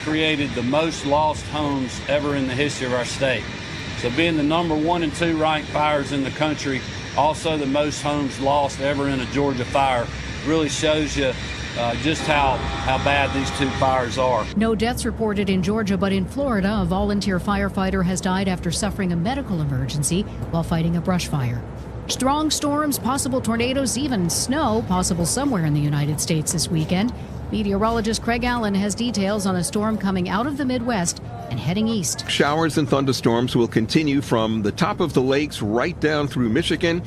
Created the most lost homes ever in the history of our state. So being the number 1 and 2 ranked fires in the country, also the most homes lost ever in a Georgia fire, really shows you just how bad these 2 fires are. No deaths reported in Georgia, but in Florida, a volunteer firefighter has died after suffering a medical emergency while fighting a brush fire. Strong storms, possible tornadoes, even snow possible somewhere in the United States this weekend. Meteorologist Craig Allen has details on a storm coming out of the Midwest and heading east. Showers and thunderstorms will continue from the top of the lakes right down through Michigan.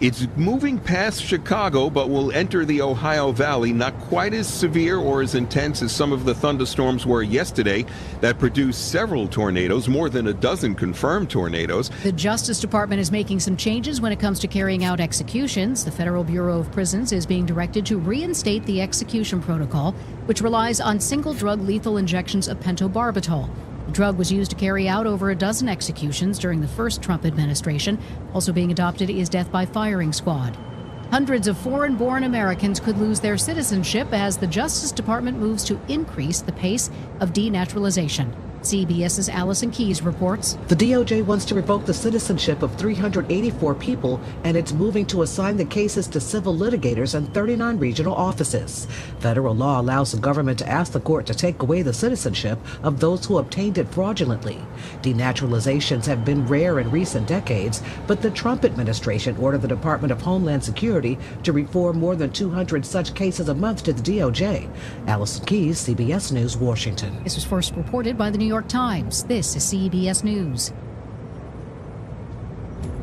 It's moving past Chicago, but will enter the Ohio Valley. Not quite as severe or as intense as some of the thunderstorms were yesterday that produced several tornadoes, more than a dozen confirmed tornadoes. The Justice Department is making some changes when it comes to carrying out executions. The Federal Bureau of Prisons is being directed to reinstate the execution protocol, which relies on single-drug lethal injections of pentobarbital. The drug was used to carry out over a dozen executions during the first Trump administration. Also being adopted is death by firing squad. Hundreds of foreign-born Americans could lose their citizenship as the Justice Department moves to increase the pace of denaturalization. CBS's Allison Keyes reports. The DOJ wants to revoke the citizenship of 384 people, and it's moving to assign the cases to civil litigators in 39 regional offices. Federal law allows the government to ask the court to take away the citizenship of those who obtained it fraudulently. Denaturalizations have been rare in recent decades, but the Trump administration ordered the Department of Homeland Security to report more than 200 such cases a month to the DOJ. Allison Keyes, CBS News, Washington. This was first reported by the New York Times. This is CBS News.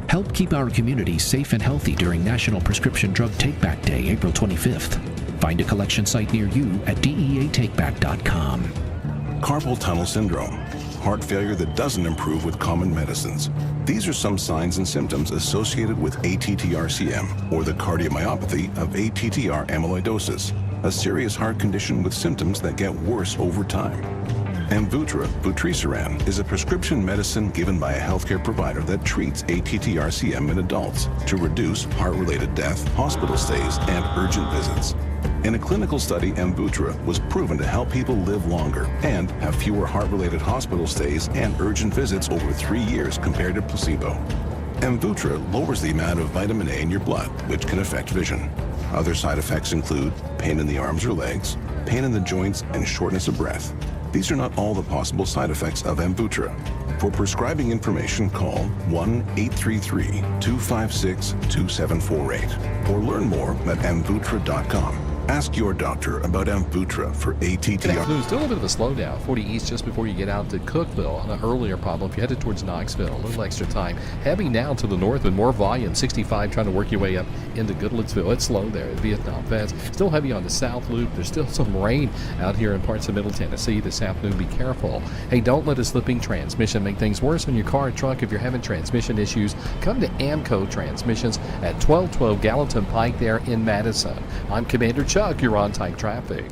Help keep our community safe and healthy during National Prescription Drug Take-Back Day, April 25th. Find a collection site near you at deatakeback.com. Carpal tunnel syndrome, heart failure that doesn't improve with common medicines. These are some signs and symptoms associated with ATTR-CM, or the cardiomyopathy of ATTR amyloidosis, a serious heart condition with symptoms that get worse over time. Amvuttra, vutrisiran, is a prescription medicine given by a healthcare provider that treats ATTR-CM in adults to reduce heart-related death, hospital stays, and urgent visits. In a clinical study, Amvuttra was proven to help people live longer and have fewer heart-related hospital stays and urgent visits over 3 years compared to placebo. Amvuttra lowers the amount of vitamin A in your blood, which can affect vision. Other side effects include pain in the arms or legs, pain in the joints, and shortness of breath. These are not all the possible side effects of Amvuttra. For prescribing information, call 1-833-256-2748 or learn more at amvuttra.com. Ask your doctor about Amvuttra for ATTR. Good afternoon. Still a little bit of a slowdown. 40 east just before you get out to Cookeville. On an earlier problem, if you headed towards Knoxville, a little extra time. Heading down to the north with more volume. 65 trying to work your way up into Goodlettsville. It's slow there at Vietnam Vets. Still heavy on the South Loop. There's still some rain out here in parts of Middle Tennessee this afternoon. Be careful. Hey, don't let a slipping transmission make things worse on your car or truck. If you're having transmission issues, come to Amco Transmissions at 1212 Gallatin Pike there in Madison. I'm Commander Chuck. You're on time traffic.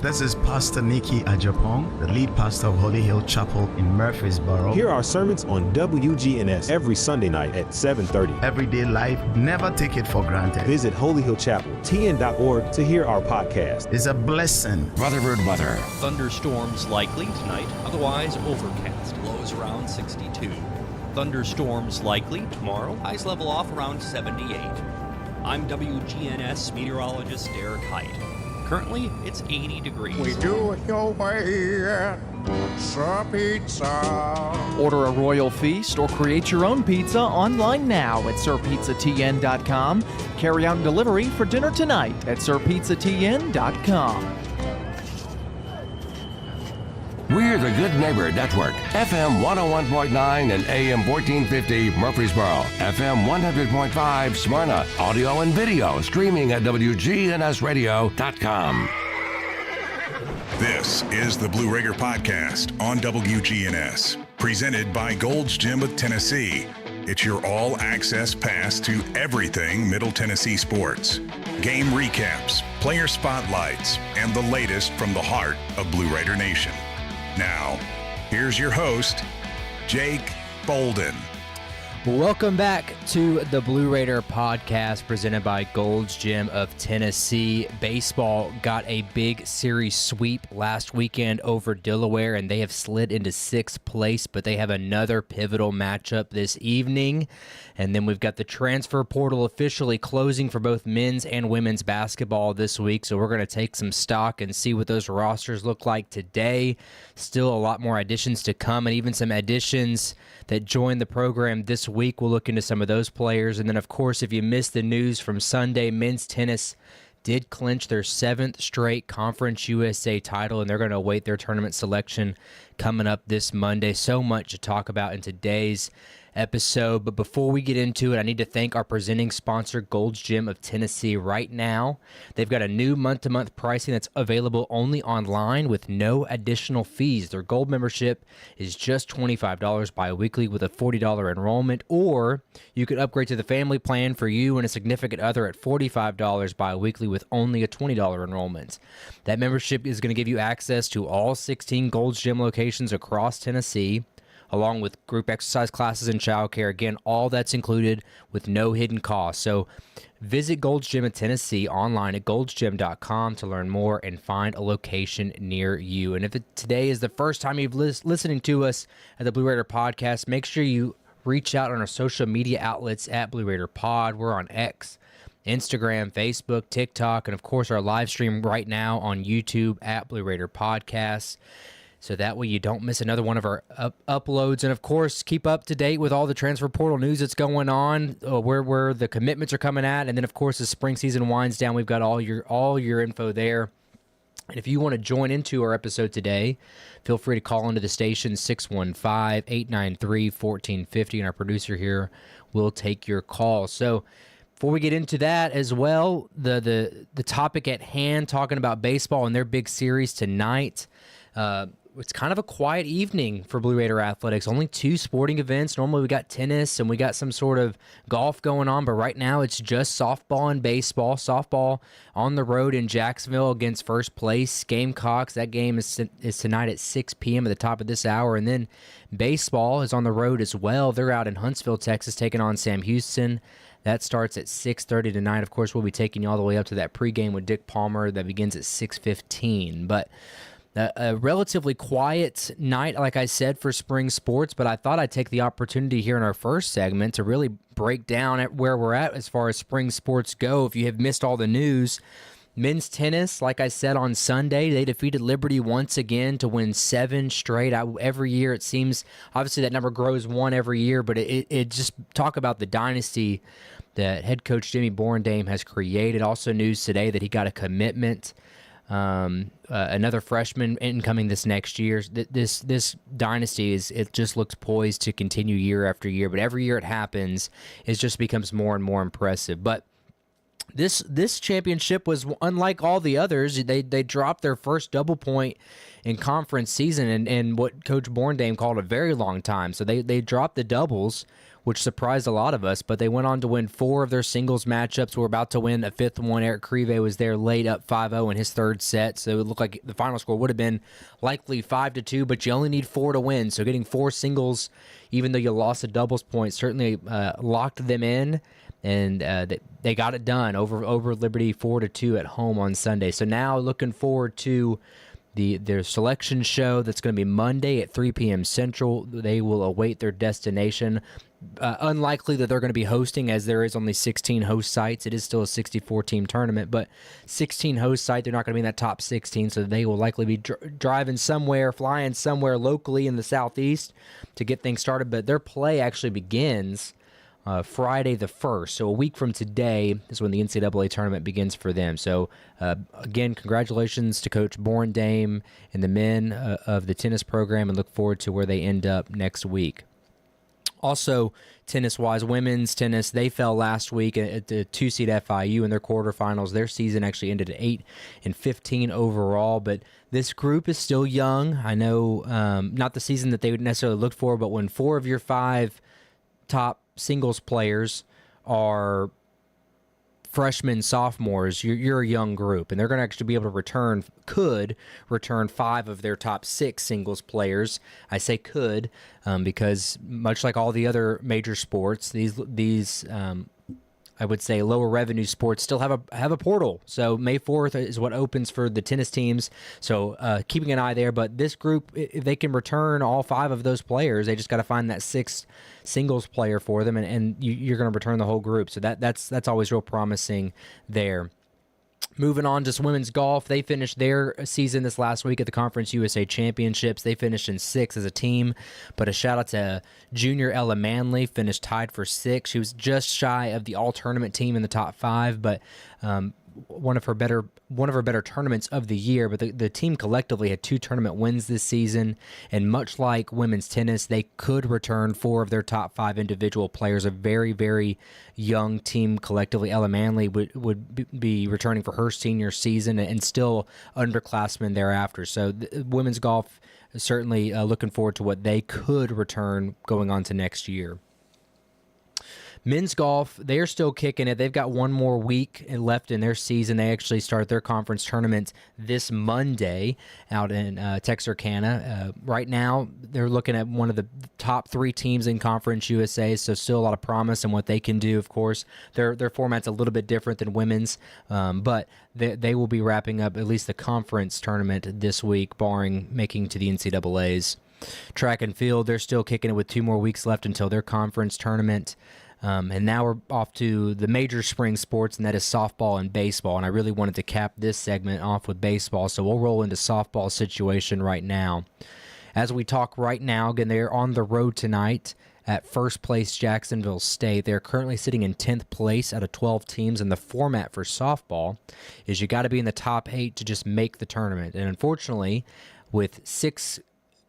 This is Pastor Nikki Ajapong, the lead pastor of Holy Hill Chapel in Murfreesboro. Hear our sermons on WGNS every Sunday night at 7:30. Everyday life, never take it for granted. Visit holyhillchapeltn.org to hear our podcast. It's a blessing. Rutherford weather. Thunderstorms likely tonight, otherwise overcast. Lows around 62. Thunderstorms likely tomorrow. Highs level off around 78. I'm WGNS meteorologist Derek Height. Currently, it's 80 degrees. We do it your way at Sir Pizza. Order a royal feast or create your own pizza online now at sirpizzatn.com. Carry out and delivery for dinner tonight at sirpizzatn.com. We're the Good Neighbor Network, FM 101.9 and AM 1450 Murfreesboro, FM 100.5 Smyrna, audio and video streaming at WGNSradio.com. This is the Blue Raider Podcast on WGNS, presented by Gold's Gym of Tennessee. It's your all-access pass to everything Middle Tennessee sports. Game recaps, player spotlights, and the latest from the heart of Blue Raider Nation. Now, here's your host, Jake Bolden. Welcome back to the Blue Raider podcast presented by Gold's Gym of Tennessee. Baseball got a big series sweep last weekend over Delaware, and they have slid into 6th place, but they have another pivotal matchup this evening. And then we've got the transfer portal officially closing for both men's and women's basketball this week, so we're going to take some stock and see what those rosters look like today. Still a lot more additions to come, and even some additions that joined the program this week. We'll look into some of those players. And then, of course, if you missed the news from Sunday, men's tennis did clinch their 7th straight Conference USA title, and they're going to await their tournament selection coming up this Monday. So much to talk about in today's episode. But before we get into it, I need to thank our presenting sponsor, Gold's Gym of Tennessee. Right now, they've got a new month-to-month pricing that's available only online with no additional fees. Their Gold membership is just $25 bi-weekly with a $40 enrollment, or you could upgrade to the family plan for you and a significant other at $45 bi-weekly with only a $20 enrollment. That membership is going to give you access to all 16 Gold's Gym locations across Tennessee, along with group exercise classes and childcare. Again, all that's included with no hidden cost. So visit Gold's Gym of Tennessee online at goldsgym.com to learn more and find a location near you. And if today is the first time you've listening to us at the Blue Raider Podcast, make sure you reach out on our social media outlets at Blue Raider Pod. We're on X, Instagram, Facebook, TikTok, and of course our live stream right now on YouTube at Blue Raider Podcasts. So that way you don't miss another one of our uploads. And, of course, keep up to date with all the transfer portal news that's going on, where the commitments are coming at. And then, of course, as spring season winds down, we've got all your info there. And if you want to join into our episode today, feel free to call into the station 615-893-1450, and our producer here will take your call. So before we get into that as well, the topic at hand, talking about baseball and their big series tonight, it's kind of a quiet evening for Blue Raider athletics. Only 2 sporting events. Normally we got tennis and we got some sort of golf going on, but right now it's just softball and baseball. Softball on the road in Jacksonville against first place Gamecocks. That game is tonight at 6 p.m. at the top of this hour. And then baseball is on the road as well. They're out in Huntsville, Texas, taking on Sam Houston. That starts at 6:30 tonight. Of course, we'll be taking you all the way up to that pregame with Dick Palmer that begins at 6:15. But a relatively quiet night, like I said, for spring sports, but I thought I'd take the opportunity here in our first segment to really break down at where we're at as far as spring sports go. If you have missed all the news, men's tennis, like I said on Sunday, they defeated Liberty once again to win 7 straight. Every year it seems, obviously that number grows 1 every year, but it just talk about the dynasty that head coach Jimmy Borndame has created. Also news today that he got a commitment. Another freshman incoming this next year. This dynasty it just looks poised to continue year after year, but every year it happens, it just becomes more and more impressive. But this championship was unlike all the others. They dropped their first double point in conference season and what Coach Borndame called a very long time. So they dropped the doubles, which surprised a lot of us, but they went on to win 4 of their singles matchups. We're about to win a 5th one. Eric Crive was there late up 5-0 in his 3rd set, so it looked like the final score would have been likely 5-2, but you only need 4 to win. So getting 4 singles, even though you lost a doubles point, certainly locked them in, and they got it done over Liberty 4-2 at home on Sunday. So now looking forward to their selection show that's going to be Monday at 3 p.m. Central. They will await their destination. Unlikely that they're going to be hosting, as there is only 16 host sites. It is still a 64-team tournament, but 16 host site, they're not going to be in that top 16, so they will likely be driving somewhere, flying somewhere locally in the southeast to get things started. But their play actually begins Friday the 1st, so a week from today is when the NCAA tournament begins for them. So, again, congratulations to Coach Borndame and the men of the tennis program, and look forward to where they end up next week. Also, tennis-wise, women's tennis, they fell last week at the 2-seed FIU in their quarterfinals. Their season actually ended at 8-15 overall, but this group is still young. I know not the season that they would necessarily look for, but when 4 of your 5 top singles players are freshmen, sophomores, you're a young group, and they're going to actually be able to could return 5 of their top 6 singles players. I say could because much like all the other major sports, these I would say lower revenue sports still have a portal. So May 4th is what opens for the tennis teams. So keeping an eye there. But this group, if they can return all 5 of those players, they just got to find that 6th singles player for them, and you're going to return the whole group. So that's always real promising there. Moving on to women's golf, they finished their season this last week at the Conference USA Championships. They finished in 6th as a team, but a shout-out to junior Ella Manley, finished tied for 6th. She was just shy of the all-tournament team in the top 5, but one of her better tournaments of the year. But the team collectively had 2 tournament wins this season, and much like women's tennis, they could return 4 of their top 5 individual players. A very, very young team collectively. Ella Manley would be returning for her senior season, and still underclassmen thereafter. So women's golf is certainly looking forward to what they could return going on to next year. Men's golf, they're still kicking it. They've got one more week left in their season. They actually start their conference tournament this Monday out in Texarkana. Right now, they're looking at one of the top 3 teams in Conference USA, so still a lot of promise in what they can do, of course. Their format's a little bit different than women's, but they will be wrapping up at least the conference tournament this week, barring making to the NCAAs. Track and field, they're still kicking it with 2 more weeks left until their conference tournament. And now we're off to the major spring sports, and that is softball and baseball. And I really wanted to cap this segment off with baseball, so we'll roll into softball situation right now. As we talk right now, again, they're on the road tonight at first place Jacksonville State. They're currently sitting in 10th place out of 12 teams, and the format for softball is you got to be in the top 8 to just make the tournament. And unfortunately, with 6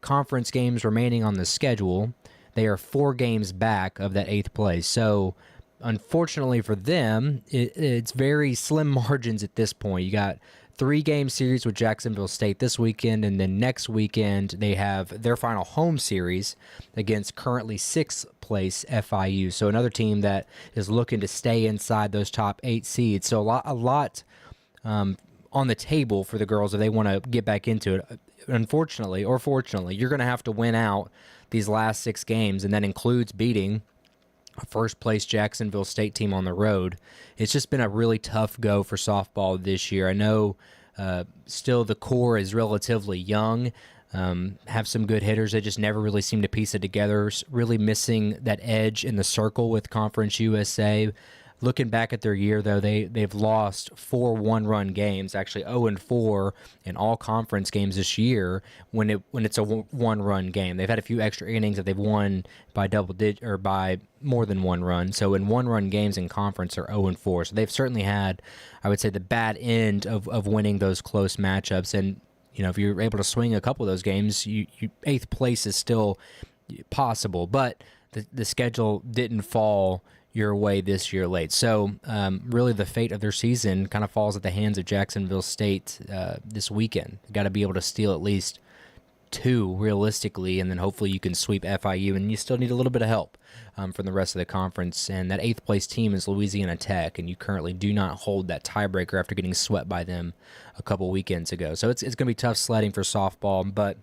conference games remaining on the schedule, they are 4 games back of that 8th place. So, unfortunately for them, it's very slim margins at this point. You got 3-game series with Jacksonville State this weekend, and then next weekend they have their final home series against currently 6th place FIU. So another team that is looking to stay inside those top 8 seeds. So a lot on the table for the girls if they want to get back into it. Unfortunately, or fortunately, you're going to have to win out these last 6 games, and that includes beating a first-place Jacksonville State team on the road. It's just been a really tough go for softball this year. I know still the core is relatively young, have some good hitters. They just never really seem to piece it together, really missing that edge in the circle with Conference USA. Looking back at their year, though, they've lost 4 one-run games, actually 0-4 in all conference games this year when it's a one-run game. They've had a few extra innings that they've won by double-digit or by more than 1 run. So in one-run games in conference are 0-4. So they've certainly had, I would say, the bad end of winning those close matchups. And if you're able to swing a couple of those games, you 8th place is still possible. But the schedule didn't fall your way this year late. So really the fate of their season kind of falls at the hands of Jacksonville State this weekend. Got to be able to steal at least 2 realistically, and then hopefully you can sweep FIU, and you still need a little bit of help from the rest of the conference. And that 8th place team is Louisiana Tech, and you currently do not hold that tiebreaker after getting swept by them a couple weekends ago. So it's going to be tough sledding for softball, but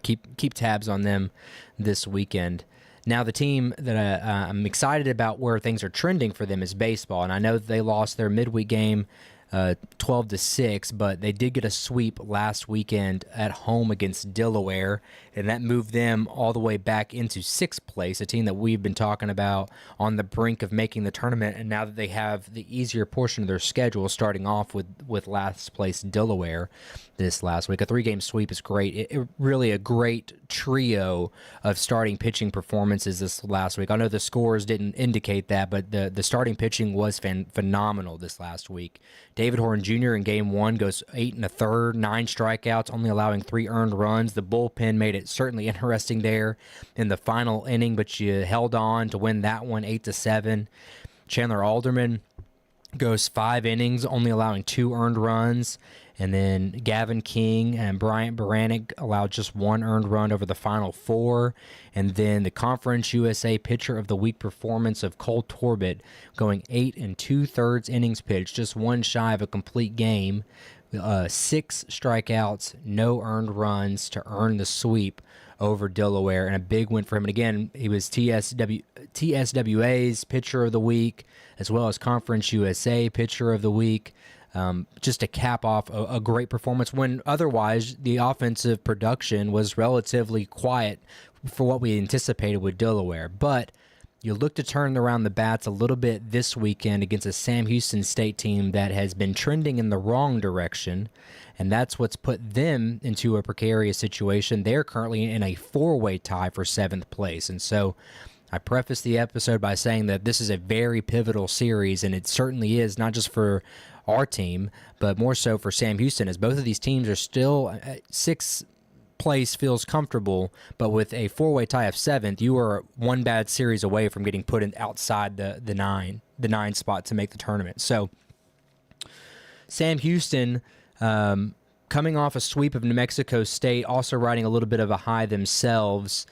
keep tabs on them this weekend. Now, the team that I'm excited about where things are trending for them is baseball, and I know that they lost their midweek game 12-6, but they did get a sweep last weekend at home against Delaware, and that moved them all the way back into 6th place, a team that we've been talking about on the brink of making the tournament. And now that they have the easier portion of their schedule, starting off with last place Delaware this last week, a 3-game sweep is great. It really a great trio of starting pitching performances this last week. I know the scores didn't indicate that, but the starting pitching was phenomenal this last week. David Horn Jr. in Game 1 goes 8 1/3, 9 strikeouts, only allowing 3 earned runs. The bullpen made it certainly interesting there in the final inning, but you held on to win that one 8-7. Chandler Alderman goes 5 innings, only allowing 2 earned runs. And then Gavin King and Bryant Baranek allowed just 1 earned run over the final 4. And then the Conference USA Pitcher of the Week performance of Cole Torbett, going 8 2/3 innings pitched, just 1 shy of a complete game. 6 strikeouts, no earned runs to earn the sweep over Delaware, and a big win for him. And again, he was TSWA's Pitcher of the Week, as well as Conference USA Pitcher of the Week. Just to cap off a great performance when otherwise the offensive production was relatively quiet for what we anticipated with Delaware. But you look to turn around the bats a little bit this weekend against a Sam Houston State team that has been trending in the wrong direction, and that's what's put them into a precarious situation. They're currently in a 4-way tie for 7th place, and so I prefaced the episode by saying that this is a very pivotal series, and it certainly is, not just for our team, but more so for Sam Houston, as both of these teams are still 6th place feels comfortable, but with a 4-way tie of 7th, you are 1 bad series away from getting put in outside the 9 spot to make the tournament. So Sam Houston, coming off a sweep of New Mexico State, also riding a little bit of a high themselves.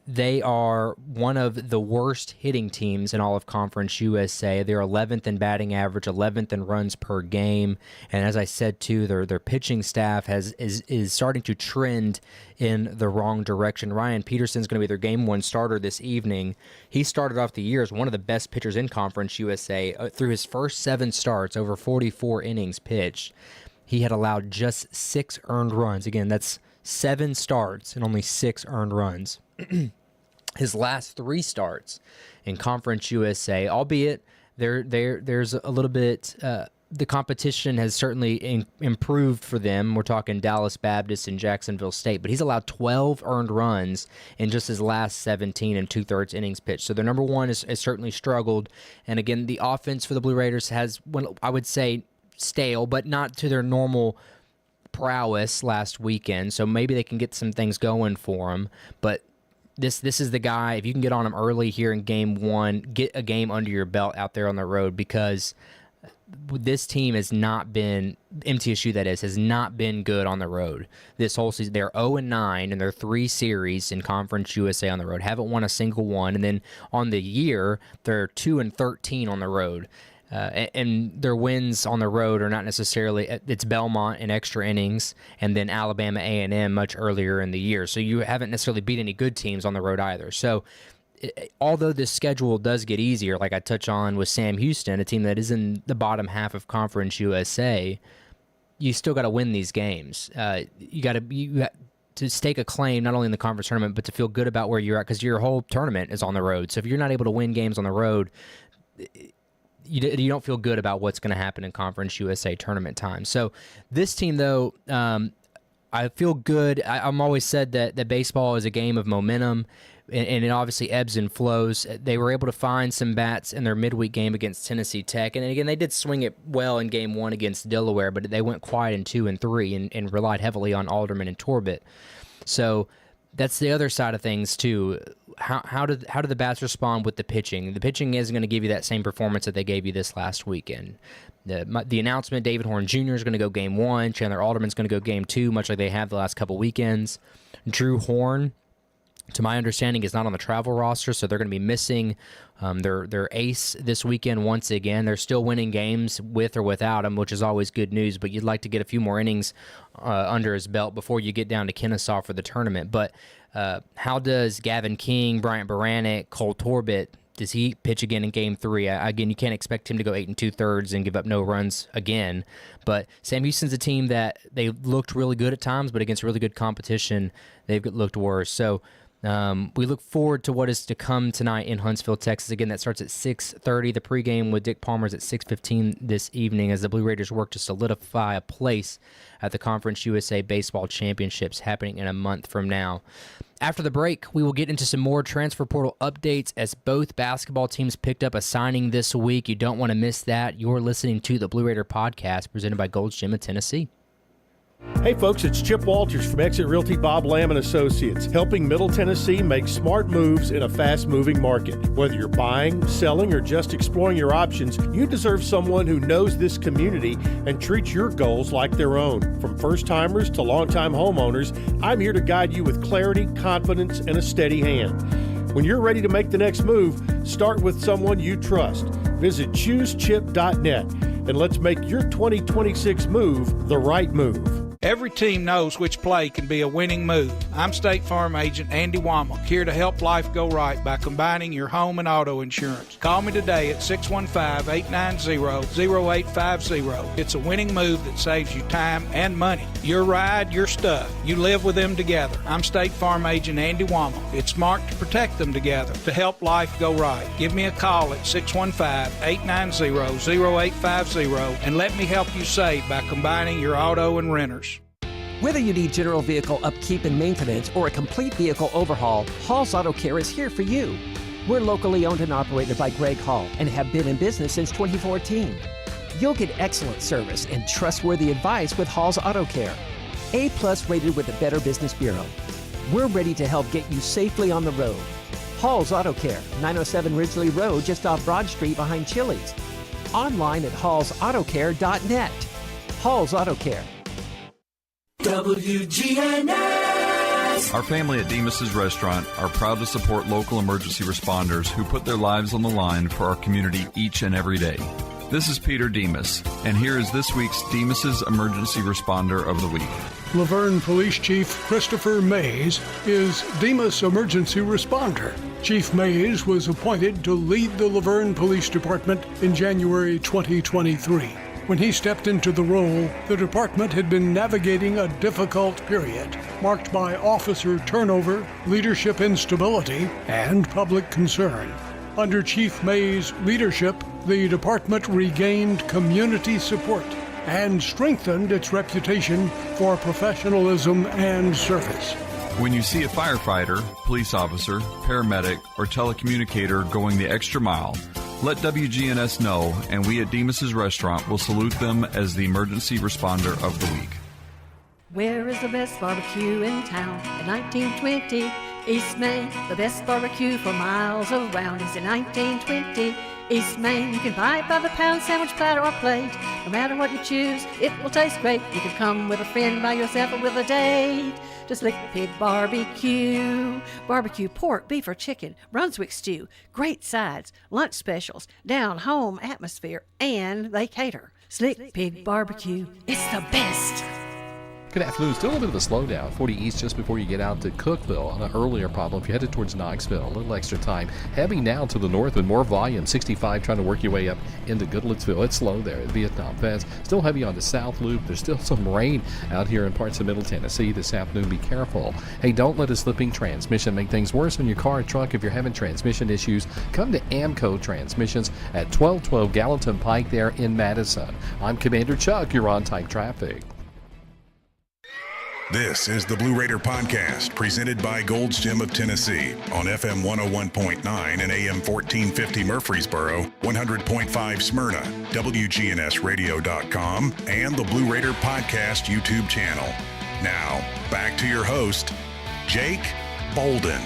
They are one of the worst hitting teams in all of Conference USA. They're 11th in batting average, 11th in runs per game, and as I said too, their pitching staff is starting to trend in the wrong direction. Ryan Peterson's going to be their Game 1 starter this evening. He started off the year as one of the best pitchers in Conference USA. Through his first 7 starts, over 44 innings pitched, he had allowed just 6 earned runs. Again, that's 7 starts and only 6 earned runs. His last 3 starts in Conference USA, albeit there's a little bit, the competition has certainly improved for them. We're talking Dallas Baptist and Jacksonville State, but he's allowed 12 earned runs in just his last 17 2/3 innings pitched. So their number one has certainly struggled. And again, the offense for the Blue Raiders has, I would say, stale, but not to their normal prowess last weekend. So maybe they can get some things going for them, but This is the guy, if you can get on him early here in Game 1, get a game under your belt out there on the road, because this team has not been, MTSU that is, has not been good on the road this whole season. They're 0-9 in their 3 series in Conference USA on the road. Haven't won a single one. And then on the year, they're 2-13 on the road. And their wins on the road are not necessarily, it's Belmont in extra innings and then Alabama A&M much earlier in the year. So you haven't necessarily beat any good teams on the road either. So although this schedule does get easier, like I touch on with Sam Houston, a team that is in the bottom half of Conference USA, you still got to win these games. You got to stake a claim not only in the conference tournament, but to feel good about where you're at, because your whole tournament is on the road. So if you're not able to win games on the road, you don't feel good about what's going to happen in Conference USA tournament time. So this team, though, I feel good. I'm always said that baseball is a game of momentum, and it obviously ebbs and flows. They were able to find some bats in their midweek game against Tennessee Tech, and again, they did swing it well in Game 1 against Delaware, but they went quiet in 2 and 3 and relied heavily on Alderman and Torbett. So that's the other side of things too. How do the bats respond with the pitching? The pitching isn't going to give you that same performance that they gave you this last weekend. The announcement, David Horn Jr. is going to go Game 1. Chandler Alderman's going to go Game 2, much like they have the last couple weekends. Drew Horn, to my understanding, is not on the travel roster, so they're going to be missing their ace this weekend once again. They're still winning games with or without him, which is always good news, but you'd like to get a few more innings under his belt before you get down to Kennesaw for the tournament. But how does Gavin King, Bryant Baranek, Cole Torbett, does he pitch again in Game 3? Again, you can't expect him to go 8 2/3 and give up no runs again. But Sam Houston's a team that they looked really good at times, but against really good competition, they've looked worse. So we look forward to what is to come tonight in Huntsville, Texas. Again, that starts at 6:30. The pregame with Dick Palmer's at 6:15 this evening as the Blue Raiders work to solidify a place at the Conference USA Baseball Championships happening in a month from now. After the break, we will get into some more transfer portal updates as both basketball teams picked up a signing this week. You don't want to miss that. You're listening to the Blue Raider Podcast presented by Gold's Gym of Tennessee. Hey folks, it's Chip Walters from Exit Realty Bob Lamb & Associates, helping Middle Tennessee make smart moves in a fast-moving market. Whether you're buying, selling, or just exploring your options, you deserve someone who knows this community and treats your goals like their own. From first-timers to long-time homeowners, I'm here to guide you with clarity, confidence, and a steady hand. When you're ready to make the next move, start with someone you trust. Visit ChooseChip.net and let's make your 2026 move the right move. Every team knows which play can be a winning move. I'm State Farm Agent Andy Womack, here to help life go right by combining your home and auto insurance. Call me today at 615-890-0850. It's a winning move that saves you time and money. Your ride, your stuff. You live with them together. I'm State Farm Agent Andy Womack. It's smart to protect them together to help life go right. Give me a call at 615-890-0850 and let me help you save by combining your auto and renters. Whether you need general vehicle upkeep and maintenance or a complete vehicle overhaul, Hall's Auto Care is here for you. We're locally owned and operated by Greg Hall and have been in business since 2014. You'll get excellent service and trustworthy advice with Hall's Auto Care. A+ rated with the Better Business Bureau. We're ready to help get you safely on the road. Hall's Auto Care, 907 Ridgely Road, just off Broad Street behind Chili's. Online at hallsautocare.net. Hall's Auto Care. WGNS. Our family at Demas's Restaurant are proud to support local emergency responders who put their lives on the line for our community each and every day. This is Peter Demas, and here is this week's Demas's Emergency Responder of the Week. Laverne Police Chief Christopher Mays is Demas Emergency Responder. Chief Mays was appointed to lead the Laverne Police Department in January 2023. When he stepped into the role, the department had been navigating a difficult period, marked by officer turnover, leadership instability, and public concern. Under Chief Mays' leadership, the department regained community support and strengthened its reputation for professionalism and service. When you see a firefighter, police officer, paramedic, or telecommunicator going the extra mile, let WGNS know, and we at Demas's Restaurant will salute them as the Emergency Responder of the Week. Where is the best barbecue in town? At 1920 East Main. The best barbecue for miles around is in 1920 East Main. You can buy it by the pound, sandwich, platter, or plate. No matter what you choose, it will taste great. You can come with a friend, by yourself, or with a date. Just Lick Pig Barbecue. Barbecue pork, beef, or chicken, Brunswick stew, great sides, lunch specials, down-home atmosphere, and they cater. Slick Pig Barbecue, it's the best. Good afternoon. Still a little bit of a slowdown. 40 east just before you get out to Cookeville on an earlier problem. If you're headed towards Knoxville, a little extra time. Heading now to the north with more volume. 65 trying to work your way up into Goodlettsville. It's slow there at Vietnam Pass. Still heavy on the South Loop. There's still some rain out here in parts of Middle Tennessee this afternoon. Be careful. Hey, don't let a slipping transmission make things worse on your car or truck. If you're having transmission issues, come to Amco Transmissions at 1212 Gallatin Pike there in Madison. I'm Commander Chuck. You're on Type Traffic. This is the Blue Raider Podcast, presented by Gold's Gym of Tennessee on FM 101.9 and AM 1450 Murfreesboro, 100.5 Smyrna, WGNSradio.com, and the Blue Raider Podcast YouTube channel. Now, back to your host, Jake Bolden.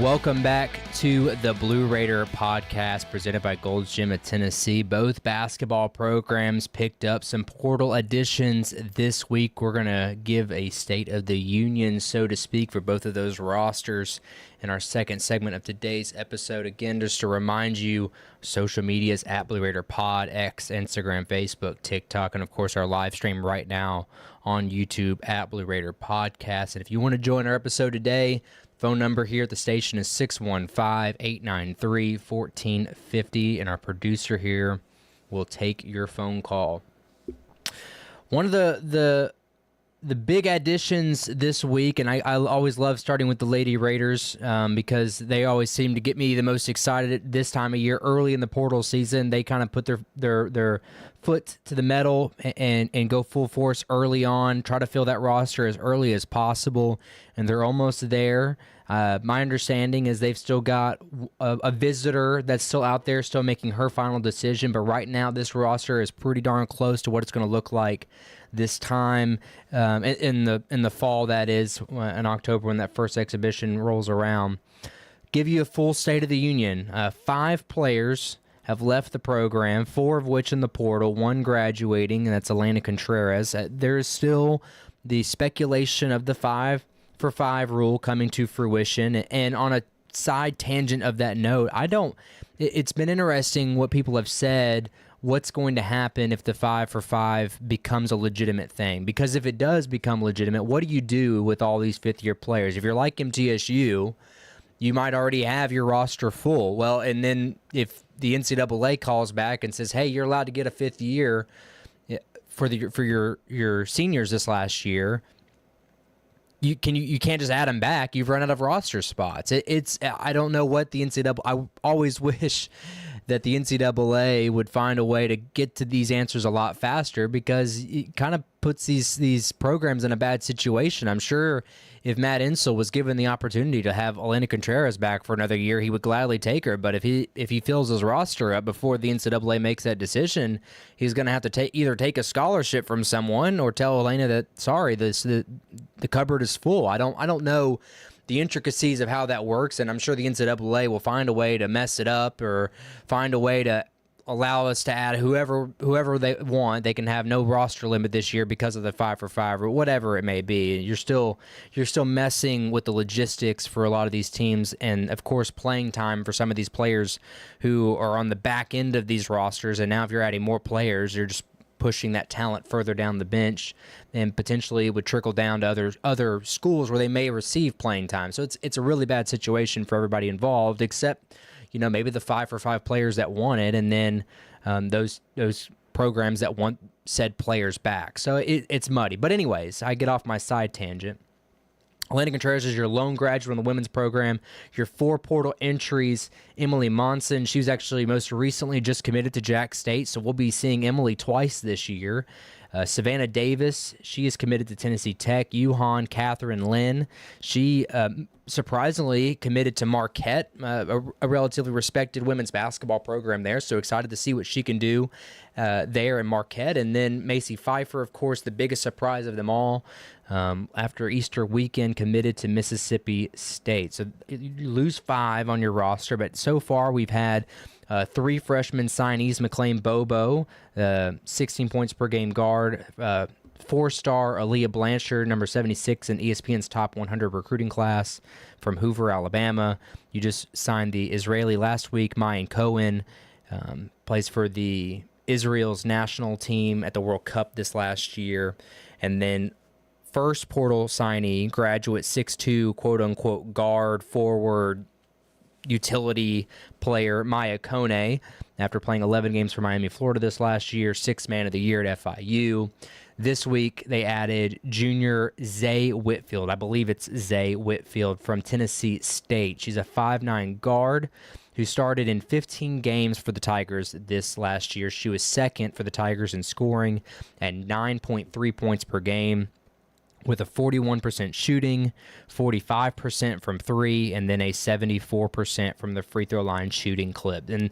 Welcome back to the Blue Raider Podcast, presented by Gold's Gym of Tennessee. Both basketball programs picked up some portal additions this week. We're going to give a State of the Union, so to speak, for both of those rosters in our second segment of today's episode. Again, just to remind you, social medias at Blue Raider Pod, X, Instagram, Facebook, TikTok, and of course our live stream right now on YouTube at Blue Raider Podcast. And if you want to join our episode today, phone number here at the station is 615-893-1450, and our producer here will take your phone call. One of the big additions this week, and I always love starting with the Lady Raiders because they always seem to get me the most excited at this time of year. Early in the portal season, they kind of put their foot to the metal and go full force early on, try to fill that roster as early as possible, and they're almost there. My understanding is they've still got a visitor that's still out there, still making her final decision, but right now this roster is pretty darn close to what it's going to look like this time in the fall, that is, in October when that first exhibition rolls around. Give you a full State of the Union. 5 players have left the program, 4 of which in the portal, 1 graduating, and that's Elena Contreras. There is still the speculation of the 5-for-5 rule coming to fruition. And on a side tangent of that note, it's been interesting what people have said, what's going to happen if the 5-for-5 becomes a legitimate thing. Because if it does become legitimate, what do you do with all these fifth-year players? If you're like MTSU, you might already have your roster full. Well, and then if the NCAA calls back and says, hey, you're allowed to get a 5th year for your seniors this last year, you can't just add them back. You've run out of roster spots. I don't know what the NCAA. I always wish that the NCAA would find a way to get to these answers a lot faster, because it kind of puts these programs in a bad situation. I'm sure if Matt Insel was given the opportunity to have Elena Contreras back for another year, he would gladly take her. But if he fills his roster up before the NCAA makes that decision, he's going to have to either take a scholarship from someone or tell Elena that, sorry, the cupboard is full. I don't know the intricacies of how that works, and I'm sure the NCAA will find a way to mess it up or find a way to allow us to add whoever they want. They can have no roster limit this year because of the 5-for-5 or whatever it may be. You're still messing with the logistics for a lot of these teams, and of course playing time for some of these players who are on the back end of these rosters. And now if you're adding more players, you're just pushing that talent further down the bench, and potentially it would trickle down to other schools where they may receive playing time. So it's a really bad situation for everybody involved, except maybe the 5-for-5 players that want it, and then those programs that want said players back. So it's muddy. But anyways, I get off my side tangent. Elena Contreras is your lone graduate on the women's program. Your 4 portal entries, Emily Monson. She was actually most recently just committed to Jack State, so we'll be seeing Emily twice this year. Savannah Davis, she is committed to Tennessee Tech. Yuhan Catherine Lynn, she surprisingly committed to Marquette, a relatively respected women's basketball program there. So excited to see what she can do there in Marquette. And then Macy Pfeiffer, of course, the biggest surprise of them all, after Easter weekend, committed to Mississippi State. So you lose 5 on your roster, but so far we've had 3 freshman signees: McLean Bobo, 16 points per game guard, 4-star Aaliyah Blanchard, number 76 in ESPN's top 100 recruiting class from Hoover, Alabama. You just signed the Israeli last week. Mayan Cohen plays for the Israel's national team at the World Cup this last year. And then first portal signee, graduate 6'2", quote-unquote guard, forward, utility player Maya Kone, after playing 11 games for Miami, Florida this last year, 6th man of the year at FIU. This week, they added junior Zay Whitfield. I believe it's Zay Whitfield from Tennessee State. She's a 5'9" guard who started in 15 games for the Tigers this last year. She was second for the Tigers in scoring at 9.3 points per game, with a 41% shooting, 45% from 3, and then a 74% from the free throw line shooting clip. And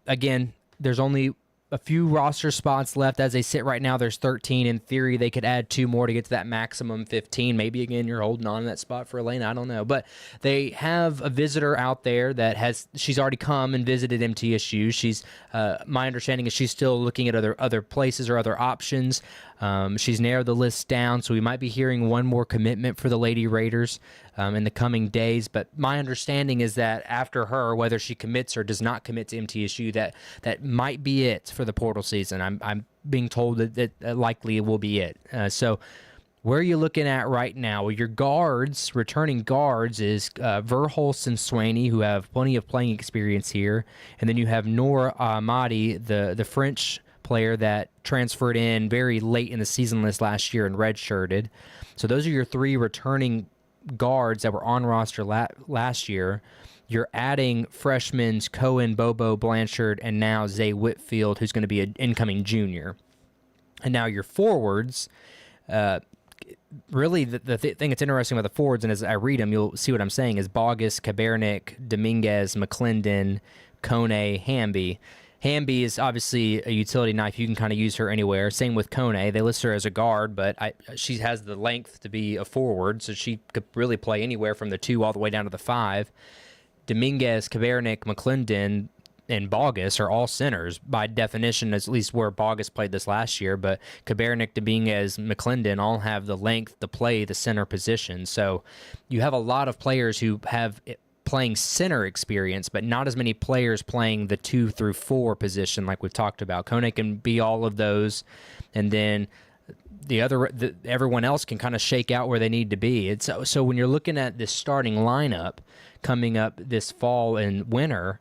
again, there's only a few roster spots left as they sit right now. There's 13. In theory, they could add 2 more to get to that maximum 15. Maybe, again, you're holding on to that spot for Elena. I don't know. But they have a visitor out there that she's already come and visited MTSU. She's, my understanding is she's still looking at other places or other options. She's narrowed the list down, so we might be hearing one more commitment for the Lady Raiders in the coming days. But my understanding is that after her, whether she commits or does not commit to MTSU, that might be it for the portal season. I'm being told that likely it will be it. So where are you looking at right now? Well, your guards, returning guards, is Verhulst and Swaney, who have plenty of playing experience here. And then you have Noor Ahmadi, the French player that transferred in very late in the season last year and redshirted. So those are your 3 returning guards that were on roster last year. You're adding freshmen Cohen, Bobo, Blanchard, and now Zay Whitfield, who's going to be an incoming junior. And now your forwards, really the thing that's interesting about the forwards, and as I read them, you'll see what I'm saying, is Bogus, Kabernick, Dominguez, McClendon, Kone, Hamby. Hamby is obviously a utility knife. You can kind of use her anywhere. Same with Kone. They list her as a guard, but she has the length to be a forward, so she could really play anywhere from the 2 all the way down to the 5. Dominguez, Kabernick, McClendon, and Bogus are all centers by definition, at least where Bogus played this last year. But Kabernick, Dominguez, McClendon all have the length to play the center position. So you have a lot of players who have playing center experience, but not as many players playing the 2 through 4 position like we've talked about. Kone can be all of those, and then everyone else can kind of shake out where they need to be. So when you're looking at this starting lineup coming up this fall and winter,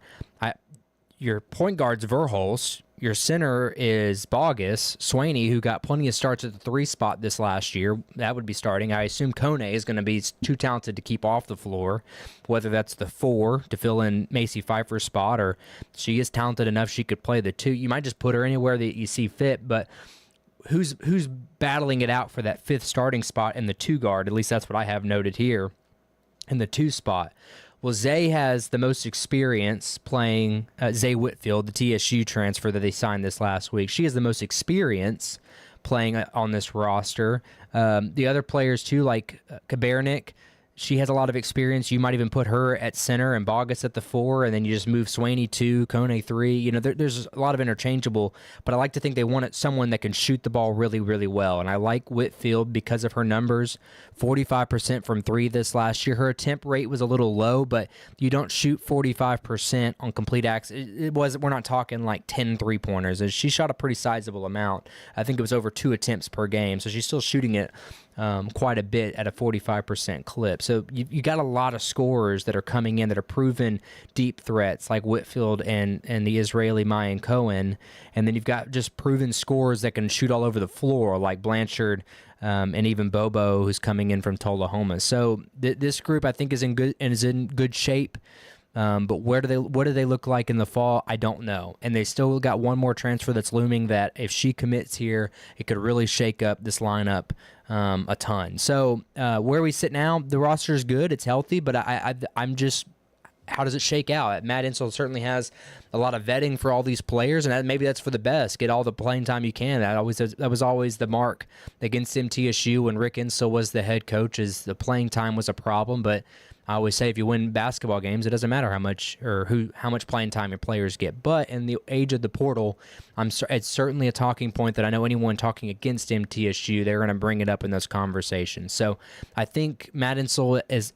your point guard's Verhulst, your center is Bogus, Swaney, who got plenty of starts at the 3 spot this last year. That would be starting. I assume Kone is going to be too talented to keep off the floor, whether that's the 4 to fill in Macy Pfeiffer's spot, or she is talented enough she could play the 2. You might just put her anywhere that you see fit, but who's battling it out for that 5th starting spot in the 2 guard? At least that's what I have noted here in the 2 spot. Well, Zay has the most experience playing, Zay Whitfield, the TSU transfer that they signed this last week. She has the most experience playing on this roster. The other players, too, like Kabernick, she has a lot of experience. You might even put her at center and Bogus at the 4, and then you just move Swaney 2, Kone 3. You know, there's a lot of interchangeable, but I like to think they wanted someone that can shoot the ball really, really well. And I like Whitfield because of her numbers. 45% from 3 this last year. Her attempt rate was a little low, but you don't shoot 45% on complete acts. We're not talking like 10 3-pointers. She shot a pretty sizable amount. I think it was over 2 attempts per game, so she's still shooting it quite a bit at a 45% clip. So you got a lot of scorers that are coming in that are proven deep threats like Whitfield and the Israeli Mayan Cohen. And then you've got just proven scorers that can shoot all over the floor like Blanchard and even Bobo, who's coming in from Tullahoma. So this group I think is in good shape. But what do they look like in the fall? I don't know. And they still got one more transfer that's looming that if she commits here, it could really shake up this lineup a ton. So where we sit now, the roster is good. It's healthy, but I'm just, how does it shake out? Matt Insel certainly has a lot of vetting for all these players, and maybe that's for the best. Get all the playing time you can. That was always the mark against MTSU when Rick Insel was the head coach, is the playing time was a problem, but I always say if you win basketball games, it doesn't matter how much playing time your players get. But in the age of the portal, it's certainly a talking point that I know anyone talking against MTSU, they're going to bring it up in those conversations. So I think Matt Insel is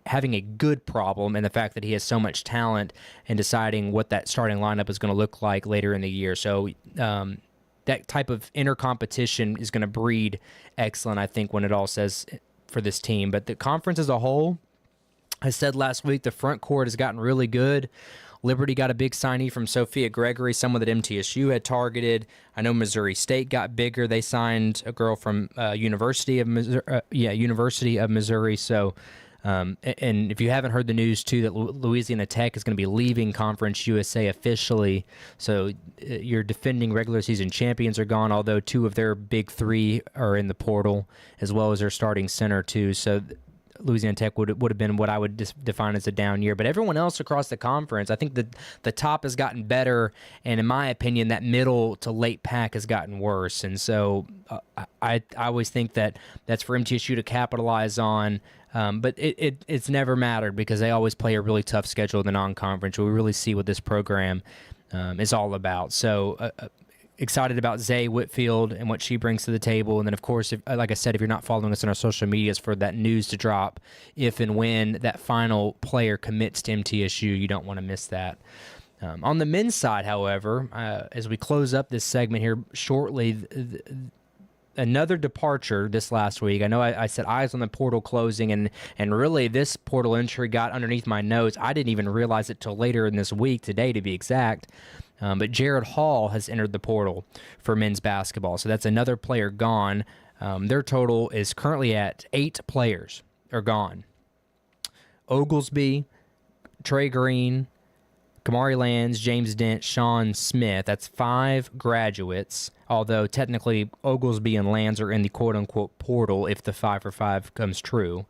having a good problem in the fact that he has so much talent and deciding what that starting lineup is going to look like later in the year. So that type of inner competition is going to breed excellent, I think, when it all says for this team. But the conference as a whole, I said last week, the front court has gotten really good. Liberty got a big signee from Sophia Gregory, someone that MTSU had targeted. I know Missouri State got bigger. They signed a girl from University of Missouri. So, and if you haven't heard the news, too, that Louisiana Tech is going to be leaving Conference USA officially. So your defending regular season champions are gone, although 2 of their big 3 are in the portal, as well as their starting center, too. So Louisiana Tech would have been what I would define as a down year. But everyone else across the conference, I think that the top has gotten better, and in my opinion, that middle to late pack has gotten worse. And so I always think that that's for MTSU to capitalize on. But it's never mattered because they always play a really tough schedule in the non-conference. We really see what this program is all about. So excited about Zay Whitfield and what she brings to the table. And then, of course, like I said, if you're not following us on our social medias for that news to drop, if and when that final player commits to MTSU, you don't want to miss that. On the men's side, however, as we close up this segment here shortly, another departure this last week. I know I said eyes on the portal closing, and really this portal entry got underneath my nose. I didn't even realize it till later in this week, today to be exact. But Jared Hall has entered the portal for men's basketball. So that's another player gone. Their total is currently at 8 players, are gone. Oglesby, Trey Green, Kamari Lands, James Dent, Sean Smith. That's 5 graduates, although technically Oglesby and Lands are in the quote-unquote portal if the 5 for 5 comes true.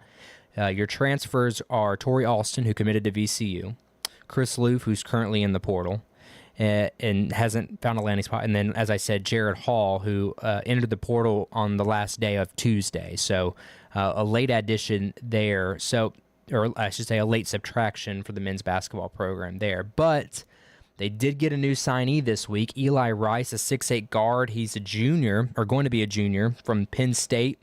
Your transfers are Torrey Alston, who committed to VCU, Chris Loof, who's currently in the portal and hasn't found a landing spot, and then, as I said, Jared Hall, who entered the portal on the last day of Tuesday. So a late addition there. Or I should say a late subtraction for the men's basketball program there. But they did get a new signee this week, Eli Rice, a 6'8 guard. He's a junior, or going to be a junior, from Penn State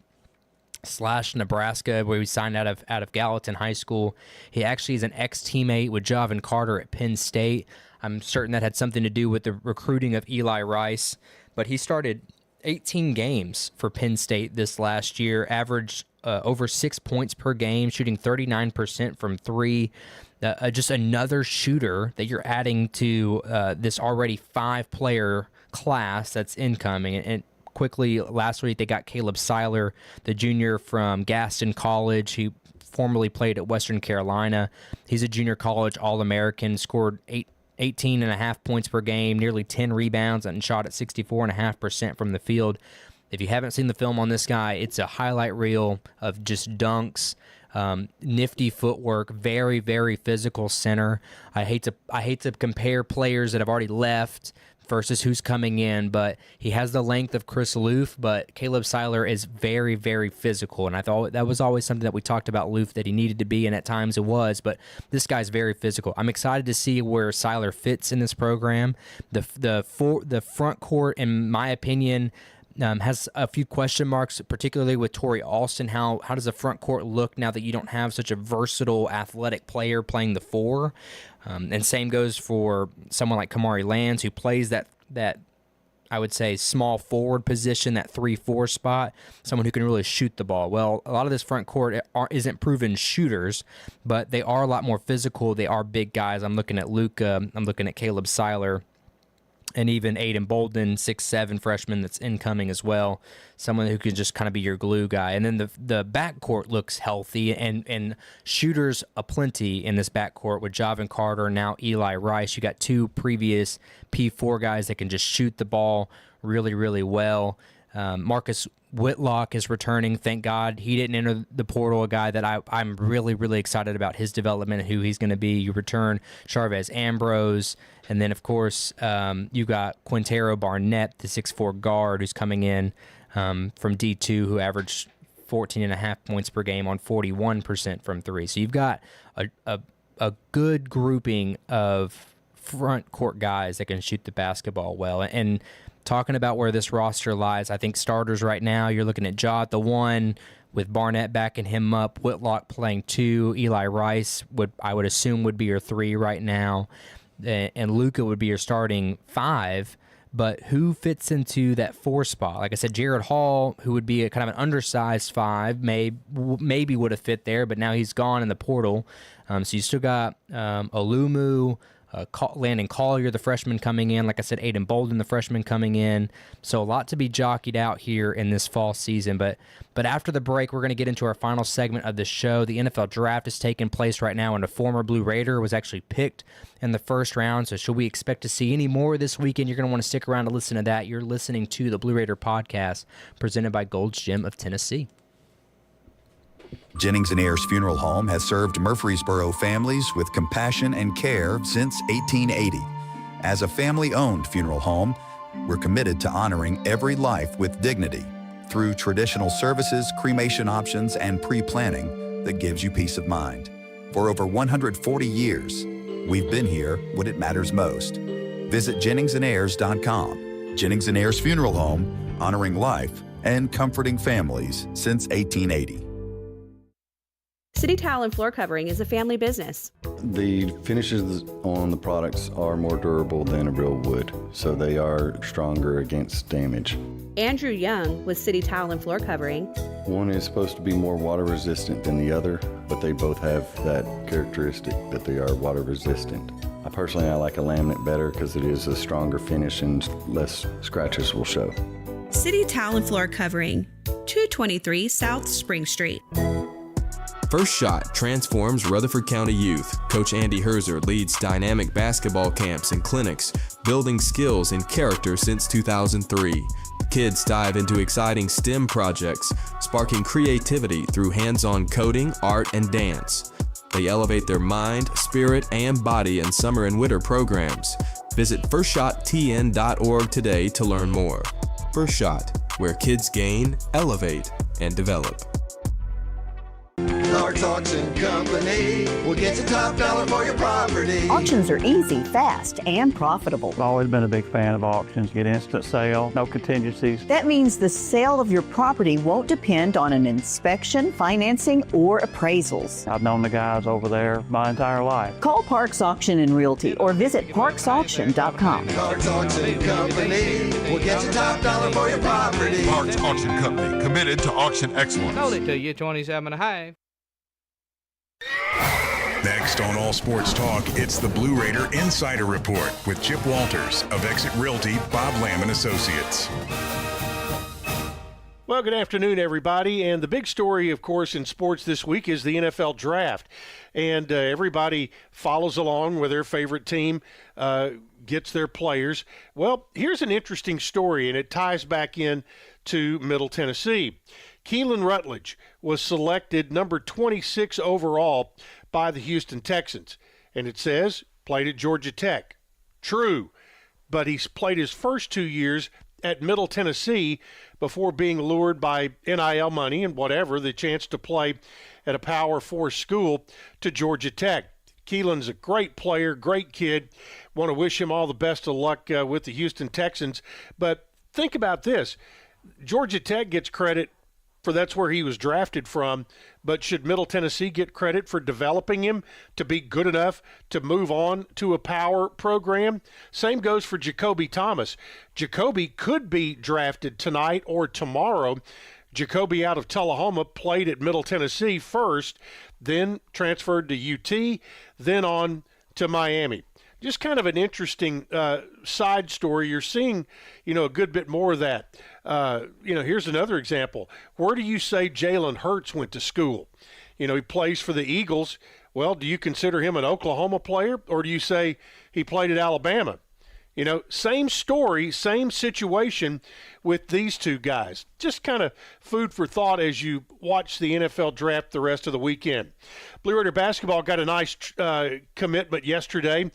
/ Nebraska, where he signed out of Gallatin High School. He actually is an ex-teammate with Javin Carter at Penn State. I'm certain that had something to do with the recruiting of Eli Rice. But he started 18 games for Penn State this last year, averaged over 6 points per game, shooting 39% from 3. Just another shooter that you're adding to this already 5-player class that's incoming. And quickly, last week they got Caleb Seiler, the junior from Gaston College. He formerly played at Western Carolina. He's a junior college All-American, scored 18.5 points per game, nearly 10 rebounds, and shot at 64.5% from the field. If you haven't seen the film on this guy, it's a highlight reel of just dunks, nifty footwork, very, very physical center. I hate to compare players that have already left versus who's coming in, but he has the length of Chris Loof, but Caleb Seiler is very, very physical, and I thought that was always something that we talked about Loof that he needed to be, and at times it was, but this guy's very physical. I'm excited to see where Seiler fits in this program. The front court, in my opinion, has a few question marks, particularly with Torrey Alston. How does the front court look now that you don't have such a versatile, athletic player playing the 4? And same goes for someone like Kamari Lands, who plays that I would say small forward position, that 3-4 spot, someone who can really shoot the ball. Well, a lot of this front court isn't proven shooters, but they are a lot more physical. They are big guys. I'm looking at Luka. I'm looking at Caleb Seiler. And even Jake Bolden, 6'7" freshman that's incoming as well, someone who can just kind of be your glue guy. And then the backcourt looks healthy, and shooters aplenty in this backcourt with Javin Carter, now Eli Rice. You got 2 previous P4 guys that can just shoot the ball really, really well. Marcus Whitlock is returning. Thank God he didn't enter the portal, a guy that I'm really, really excited about his development and who he's going to be. You return Charvez Ambrose. And then, of course, you got Quintero Barnett, the 6'4 guard who's coming in from D2, who averaged 14.5 points per game on 41% from 3. So you've got a good grouping of front court guys that can shoot the basketball well. And talking about where this roster lies, I think starters right now, you're looking at Ja at the 1, with Barnett backing him up, Whitlock playing 2, Eli Rice I would assume would be your 3 right now, and Luka would be your starting 5. But who fits into that 4 spot? Like I said, Jared Hall, who would be a kind of an undersized 5, maybe would have fit there, but now he's gone in the portal. So you still got Olumu, Landon Collier, the freshman, coming in. Like I said, Jake Bolden, the freshman, coming in. So a lot to be jockeyed out here in this fall season. But after the break, we're going to get into our final segment of the show. The NFL draft is taking place right now, and a former Blue Raider was actually picked in the first round. So should we expect to see any more this weekend? You're going to want to stick around to listen to that. You're listening to the Blue Raider podcast presented by Gold's Gym of Tennessee. Jennings & Ayers Funeral Home has served Murfreesboro families with compassion and care since 1880. As a family-owned funeral home, we're committed to honoring every life with dignity through traditional services, cremation options, and pre-planning that gives you peace of mind. For over 140 years, we've been here when it matters most. Visit JenningsandAyers.com. Jennings & Ayers Funeral Home, honoring life and comforting families since 1880. City Tile and Floor Covering is a family business. The finishes on the products are more durable than a real wood, so they are stronger against damage. Andrew Young with City Tile and Floor Covering. One is supposed to be more water resistant than the other, but they both have that characteristic that they are water resistant. I like a laminate better because it is a stronger finish and less scratches will show. City Tile and Floor Covering, 223 South Spring Street. First Shot transforms Rutherford County youth. Coach Andy Herzer leads dynamic basketball camps and clinics, building skills and character since 2003. Kids dive into exciting STEM projects, sparking creativity through hands-on coding, art, and dance. They elevate their mind, spirit, and body in summer and winter programs. Visit FirstShotTN.org today to learn more. First Shot, where kids gain, elevate, and develop. Clark's Auction Company will get you top dollar for your property. Auctions are easy, fast, and profitable. I've always been a big fan of auctions. Get instant sale, no contingencies. That means the sale of your property won't depend on an inspection, financing, or appraisals. I've known the guys over there my entire life. Call Parks Auction and Realty or visit parksauction.com. Clark's Auction Company will get you top dollar for your property. Parks Auction Company, committed to auction excellence. Sold it to you, 27.5. Next on All Sports Talk, it's the Blue Raider Insider Report with Chip Walters of Exit Realty, Bob Lamb & Associates. Well, good afternoon, everybody. And the big story, of course, in sports this week is the NFL Draft. And everybody follows along with their favorite team, gets their players. Well, here's an interesting story, and it ties back in to Middle Tennessee. Keelan Rutledge was selected number 26 overall by the Houston Texans. And it says, played at Georgia Tech. True, but he's played his first 2 years at Middle Tennessee before being lured by NIL money and whatever, the chance to play at a Power 4 school to Georgia Tech. Keelan's a great player, great kid. Want to wish him all the best of luck with the Houston Texans. But think about this. Georgia Tech gets credit for that's where he was drafted from, but should Middle Tennessee get credit for developing him to be good enough to move on to a power program? Same goes for Jacoby Thomas. Jacoby could be drafted tonight or tomorrow. Jacoby out of Tullahoma played at Middle Tennessee first, then transferred to UT, then on to Miami. Just kind of an interesting side story. You're seeing, a good bit more of that. Here's another example. Where do you say Jalen Hurts went to school? He plays for the Eagles. Well, do you consider him an Oklahoma player, or do you say he played at Alabama? Same story, same situation with these two guys. Just kind of food for thought as you watch the NFL Draft the rest of the weekend. Blue Raider basketball got a nice commitment yesterday.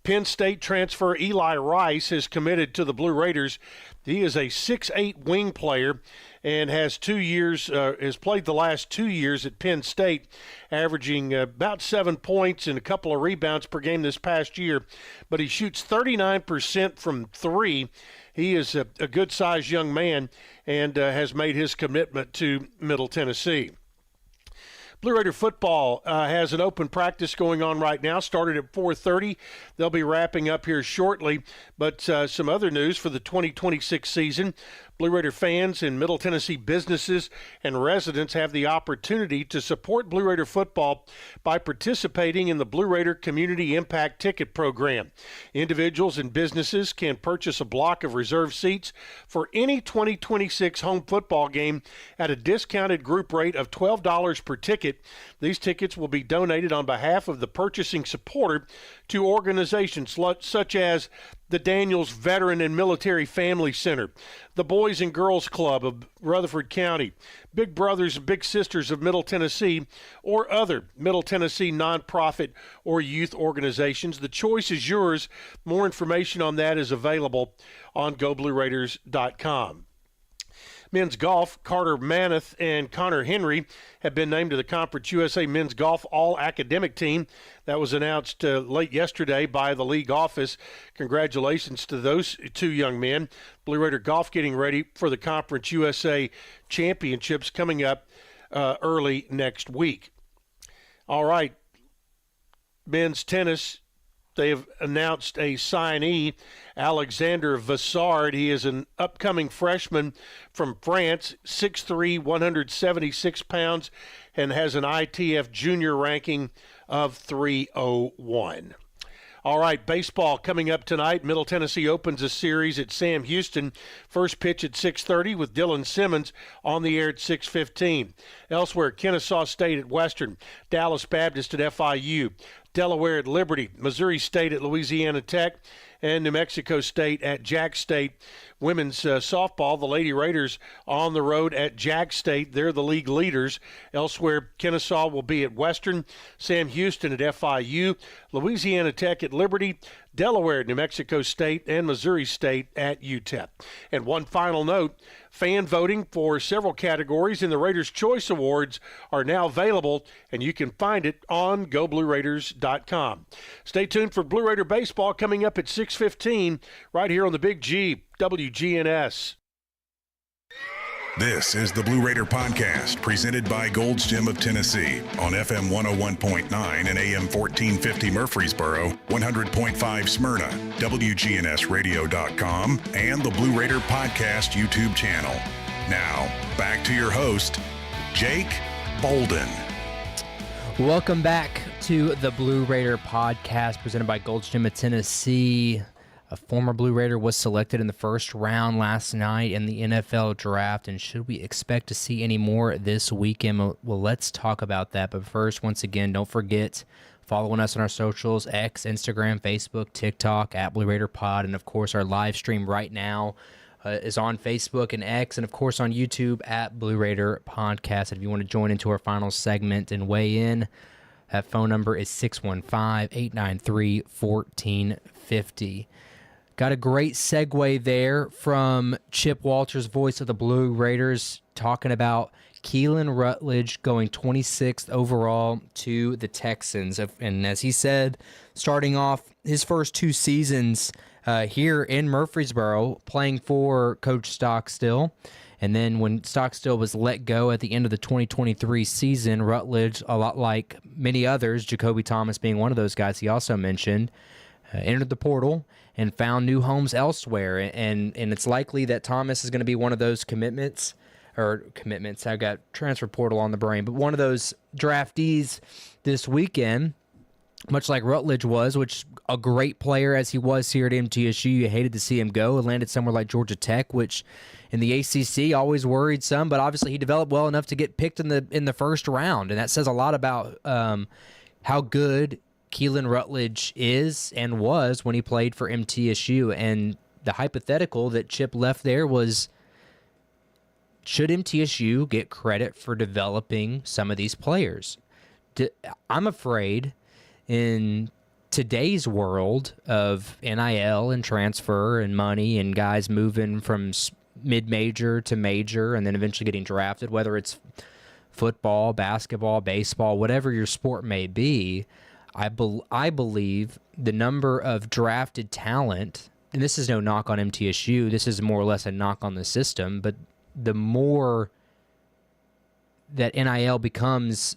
Penn State transfer Eli Rice has committed to the Blue Raiders. He is a 6'8" wing player and has played the last 2 years at Penn State, averaging about 7 points and a couple of rebounds per game this past year. But he shoots 39% from three. He is a good-sized young man and has made his commitment to Middle Tennessee. Blue Raider football has an open practice going on right now, started at 4:30. They'll be wrapping up here shortly. But some other news for the 2026 season. Blue Raider fans in Middle Tennessee businesses and residents have the opportunity to support Blue Raider football by participating in the Blue Raider Community Impact Ticket Program. Individuals and businesses can purchase a block of reserved seats for any 2026 home football game at a discounted group rate of $12 per ticket. These tickets will be donated on behalf of the purchasing supporter to organizations such as the Daniels Veteran and Military Family Center, the Boys and Girls Club of Rutherford County, Big Brothers and Big Sisters of Middle Tennessee, or other Middle Tennessee nonprofit or youth organizations. The choice is yours. More information on that is available on GoBlueRaiders.com. Men's golf, Carter Manath and Connor Henry have been named to the Conference USA Men's Golf All-Academic Team. That was announced late yesterday by the league office. Congratulations to those two young men. Blue Raider Golf getting ready for the Conference USA Championships coming up early next week. All right, men's tennis. They have announced a signee, Alexander Vassard. He is an upcoming freshman from France, 6'3", 176 pounds, and has an ITF junior ranking of 301. All right, baseball coming up tonight. Middle Tennessee opens a series at Sam Houston. First pitch at 6:30 with Dylan Simmons on the air at 6:15. Elsewhere, Kennesaw State at Western, Dallas Baptist at FIU, Delaware at Liberty, Missouri State at Louisiana Tech, and New Mexico State at Jack State. Women's softball, the Lady Raiders on the road at Jack State. They're the league leaders. Elsewhere, Kennesaw will be at Western, Sam Houston at FIU, Louisiana Tech at Liberty, Delaware at New Mexico State, and Missouri State at UTEP. And one final note, fan voting for several categories in the Raiders' Choice Awards are now available, and you can find it on GoBlueRaiders.com. Stay tuned for Blue Raider Baseball coming up at 6:15 right here on the Big G, WGNS. This is the Blue Raider Podcast, presented by Gold's Gym of Tennessee on FM 101.9 and AM 1450 Murfreesboro, 100.5 Smyrna, WGNSradio.com, and the Blue Raider Podcast YouTube channel. Now, back to your host, Jake Bolden. Welcome back to the Blue Raider Podcast, presented by Gold's Gym of Tennessee. A former Blue Raider was selected in the first round last night in the NFL draft, and should we expect to see any more this weekend? Well, let's talk about that. But first, once again, don't forget following us on our socials, X, Instagram, Facebook, TikTok, at Blue Raider Pod, and of course our live stream right now is on Facebook and X, and of course on YouTube at Blue Raider Podcast. If you want to join into our final segment and weigh in, that phone number is 615-893-1450. Got a great segue there from Chip Walters, voice of the Blue Raiders, talking about Keelan Rutledge going 26th overall to the Texans. And as he said, starting off his first two seasons here in Murfreesboro, playing for Coach Stockstill. And then when Stockstill was let go at the end of the 2023 season, Rutledge, a lot like many others, Jacoby Thomas being one of those guys he also mentioned, entered the portal and found new homes elsewhere. And it's likely that Thomas is going to be one of those commitments. I've got transfer portal on the brain, but one of those draftees this weekend, much like Rutledge was, which a great player as he was here at MTSU. You hated to see him go. It landed somewhere like Georgia Tech, which in the ACC always worried some, but obviously he developed well enough to get picked in the first round, and that says a lot about how good Keelan Rutledge is and was when he played for MTSU. And the hypothetical that Chip left there was, should MTSU get credit for developing some of these players? I'm afraid in today's world of NIL and transfer and money and guys moving from mid-major to major and then eventually getting drafted, whether it's football, basketball, baseball, whatever your sport may be, I believe the number of drafted talent, and this is no knock on MTSU, this is more or less a knock on the system, but the more that NIL becomes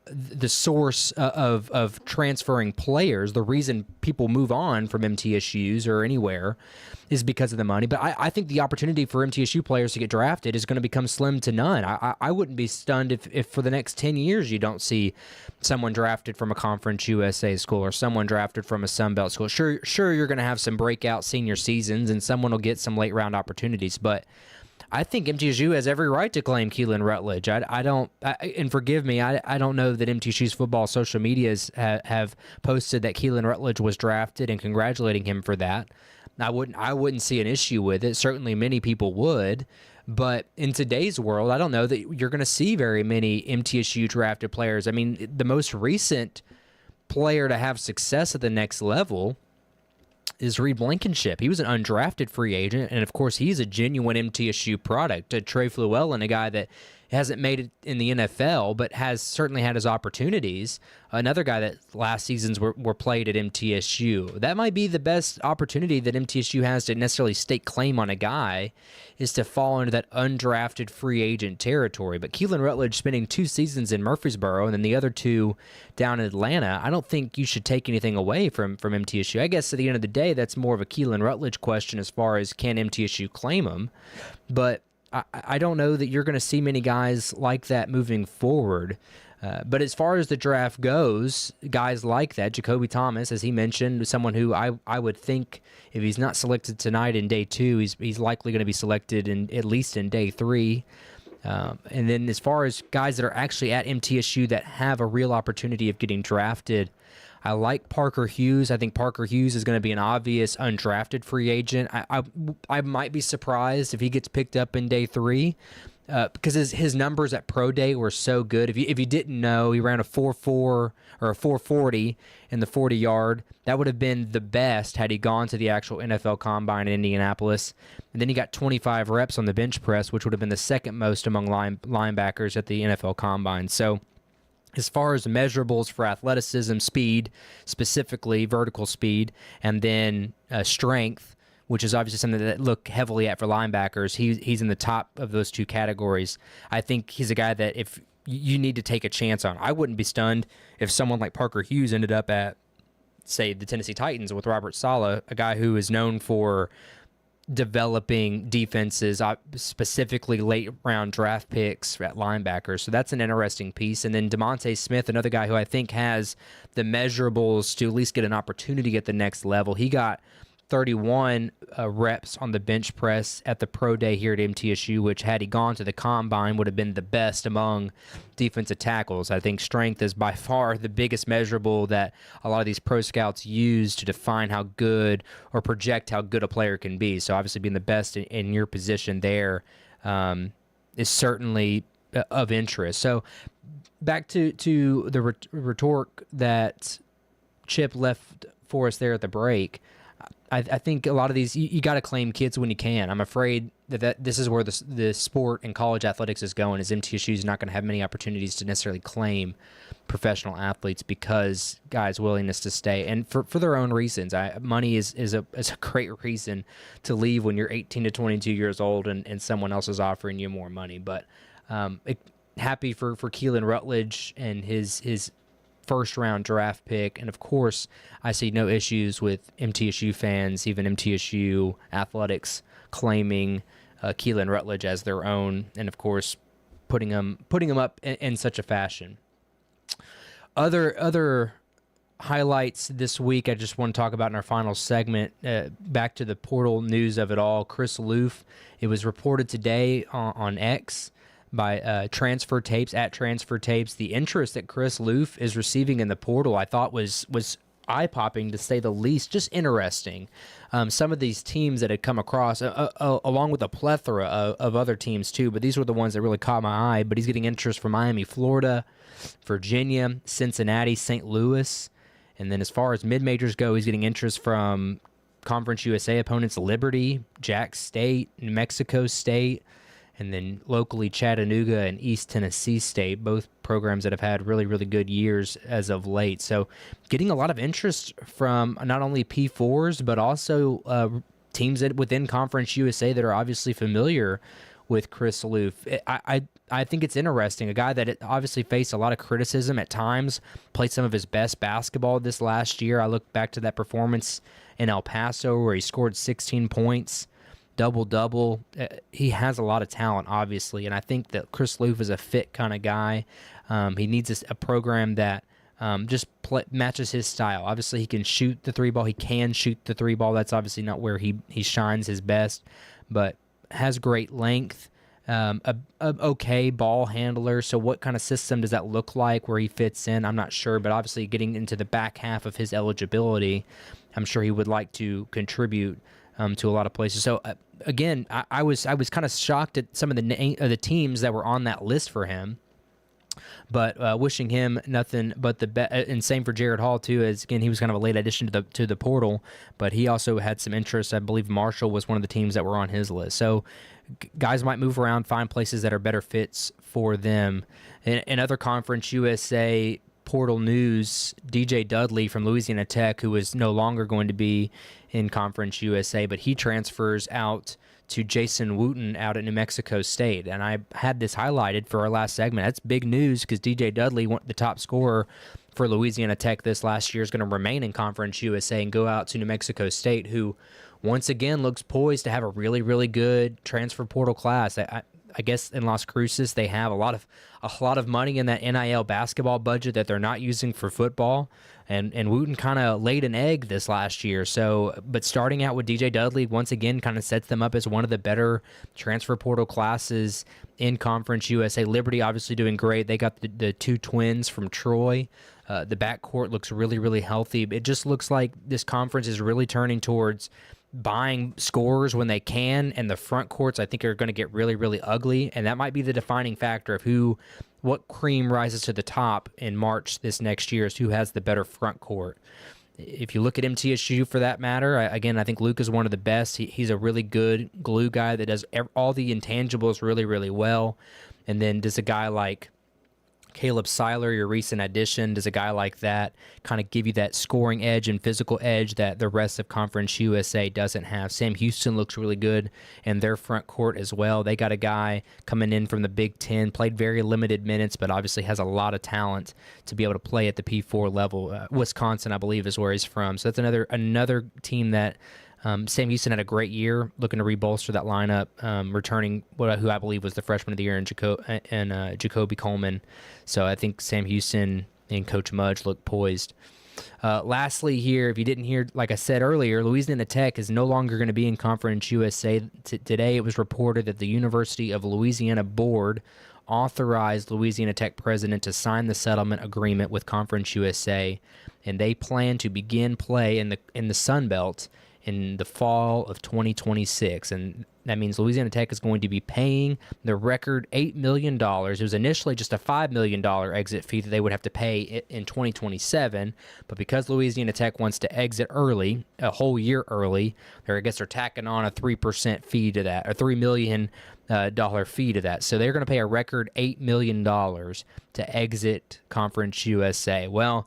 the source of transferring players, the reason people move on from MTSUs or anywhere is because of the money. But I think the opportunity for MTSU players to get drafted is going to become slim to none. I wouldn't be stunned if for the next 10 years you don't see someone drafted from a Conference USA school or someone drafted from a Sun Belt school. Sure, you're going to have some breakout senior seasons and someone will get some late round opportunities, but I think MTSU has every right to claim Keelan Rutledge. And forgive me, I don't know that MTSU's football social medias have posted that Keelan Rutledge was drafted and congratulating him for that. I wouldn't see an issue with it. Certainly many people would. But in today's world, I don't know that you're going to see very many MTSU drafted players. I mean, the most recent player to have success at the next level is Reed Blankenship. He was an undrafted free agent, and of course he's a genuine MTSU product. Trey Fluellen, a guy that hasn't made it in the NFL, but has certainly had his opportunities. Another guy that last seasons were played at MTSU. That might be the best opportunity that MTSU has to necessarily stake claim on a guy, is to fall into that undrafted free agent territory. But Keelan Rutledge spending 2 seasons in Murfreesboro and then the other 2 down in Atlanta, I don't think you should take anything away from MTSU. I guess at the end of the day, that's more of a Keelan Rutledge question as far as can MTSU claim him. But I don't know that you're going to see many guys like that moving forward. But as far as the draft goes, guys like that, Jacoby Thomas, as he mentioned, someone who I would think if he's not selected tonight in day 2, he's likely going to be selected at least in day 3. And then as far as guys that are actually at MTSU that have a real opportunity of getting drafted, I like Parker Hughes. I think Parker Hughes is going to be an obvious undrafted free agent. I might be surprised if he gets picked up in day 3 because his numbers at Pro Day were so good. If you didn't know, he ran a 4.4 or a 4.40 in the 40-yard. That would have been the best had he gone to the actual NFL Combine in Indianapolis. And then he got 25 reps on the bench press, which would have been the second most among linebackers at the NFL Combine. So as far as measurables for athleticism, speed, specifically vertical speed, and then strength, which is obviously something that look heavily at for linebackers, he's in the top of those 2 categories. I think he's a guy that if you need to take a chance on. I wouldn't be stunned if someone like Parker Hughes ended up at, say, the Tennessee Titans with Robert Saleh, a guy who is known for developing defenses, specifically late-round draft picks at linebackers. So that's an interesting piece. And then DeMonte Smith, another guy who I think has the measurables to at least get an opportunity at the next level. He got 31 reps on the bench press at the pro day here at MTSU, which had he gone to the combine would have been the best among defensive tackles. I think strength is by far the biggest measurable that a lot of these pro scouts use to define how good or project how good a player can be. So obviously being the best in your position there is certainly of interest. So back to the rhetoric that Chip left for us there at the break. I think a lot of these, you got to claim kids when you can. I'm afraid that this is where the sport and college athletics is going, is MTSU is not going to have many opportunities to necessarily claim professional athletes because guys' willingness to stay. And for their own reasons. Money is a great reason to leave when you're 18 to 22 years old and someone else is offering you more money. But happy for Keelan Rutledge and his first-round draft pick. And, of course, I see no issues with MTSU fans, even MTSU athletics, claiming Keelan Rutledge as their own and, of course, putting him up in such a fashion. Other highlights this week I just want to talk about in our final segment, back to the portal news of it all. Chris Loof, it was reported today on X by Transfer Tapes, at Transfer Tapes. The interest that Chris Loof is receiving in the portal I thought was eye-popping, to say the least, just interesting. Some of these teams that had come across, along with a plethora of other teams too, but these were the ones that really caught my eye. But he's getting interest from Miami, Florida, Virginia, Cincinnati, St. Louis. And then as far as mid-majors go, he's getting interest from Conference USA opponents Liberty, Jack State, New Mexico State, and then locally Chattanooga and East Tennessee State, both programs that have had really, really good years as of late. So getting a lot of interest from not only P4s, but also teams within Conference USA that are obviously familiar with Chris Loof. I think it's interesting. A guy that obviously faced a lot of criticism at times, played some of his best basketball this last year. I look back to that performance in El Paso where he scored 16 points, double-double. He has a lot of talent, obviously, and I think that Chris Loof is a fit kind of guy. He needs a program that just matches his style. Obviously, he can shoot the three ball. He can shoot the three ball. That's obviously not where he shines his best, but has great length, a okay ball handler. So what kind of system does that look like where he fits in? I'm not sure, but obviously getting into the back half of his eligibility, I'm sure he would like to contribute to a lot of places. So again, I was kind of shocked at some of the teams that were on that list for him, but wishing him nothing but the best. And same for Jared Hall too, as again he was kind of a late addition to the portal, but he also had some interest. I believe Marshall was one of the teams that were on his list. So guys might move around, find places that are better fits for them. In other Conference USA portal news, DJ Dudley from Louisiana Tech, who is no longer going to be in Conference USA, but he transfers out to Jason Wooten out at New Mexico State. And I had this highlighted for our last segment. That's big news because DJ Dudley, the top scorer for Louisiana Tech this last year, is going to remain in Conference USA and go out to New Mexico State, who once again looks poised to have a really, really good transfer portal class. I guess in Las Cruces they have a lot of money in that NIL basketball budget that they're not using for football. And Wooten kind of laid an egg this last year. So, but starting out with DJ Dudley once again kind of sets them up as one of the better transfer portal classes in Conference USA. Liberty obviously doing great. They got the two twins from Troy. The backcourt looks really, really healthy. It just looks like this conference is really turning towards buying scorers when they can, and the front courts I think are going to get really, really ugly, and that might be the defining factor of what cream rises to the top in March this next year is who has the better front court. If you look at MTSU for that matter, again, I think Luke is one of the best. He's a really good glue guy that does all the intangibles really, really well. And then does a guy like Caleb Seiler, your recent addition, does a guy like that kind of give you that scoring edge and physical edge that the rest of Conference USA doesn't have? Sam Houston looks really good in their front court as well. They got a guy coming in from the Big Ten, played very limited minutes, but obviously has a lot of talent to be able to play at the P4 level. Wisconsin, I believe, is where he's from. So that's another team that Sam Houston had a great year, looking to rebolster that lineup, returning who I believe was the freshman of the year in Jacoby Coleman. So I think Sam Houston and Coach Mudge look poised. Lastly here, if you didn't hear, like I said earlier, Louisiana Tech is no longer going to be in Conference USA. Today it was reported that the University of Louisiana Board authorized Louisiana Tech president to sign the settlement agreement with Conference USA, and they plan to begin play in the Sun Belt in the fall of 2026, and that means Louisiana Tech is going to be paying the record $8 million. It was initially just a $5 million exit fee that they would have to pay in 2027, but because Louisiana Tech wants to exit early, a whole year early, I guess they're tacking on a 3% fee to that, or $3 million fee to that. So they're going to pay a record $8 million to exit Conference USA. Well,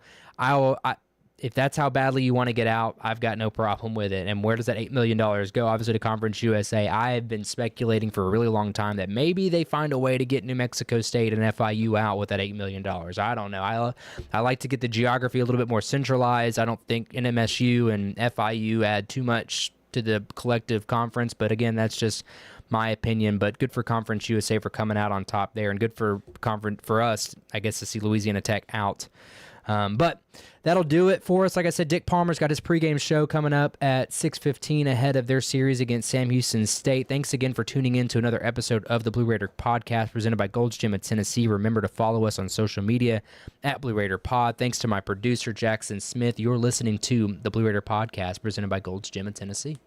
if that's how badly you want to get out, I've got no problem with it. And where does that $8 million go? Obviously to Conference USA. I have been speculating for a really long time that maybe they find a way to get New Mexico State and FIU out with that $8 million. I don't know. I like to get the geography a little bit more centralized. I don't think NMSU and FIU add too much to the collective conference. But again, that's just my opinion. But good for Conference USA for coming out on top there, and good for us, I guess, to see Louisiana Tech out. But that'll do it for us. Like I said, Dick Palmer's got his pregame show coming up at 6:15 ahead of their series against Sam Houston State. Thanks again for tuning in to another episode of the Blue Raider Podcast presented by Gold's Gym of Tennessee. Remember to follow us on social media at Blue Raider Pod. Thanks to my producer, Jackson Smith. You're listening to the Blue Raider Podcast presented by Gold's Gym of Tennessee.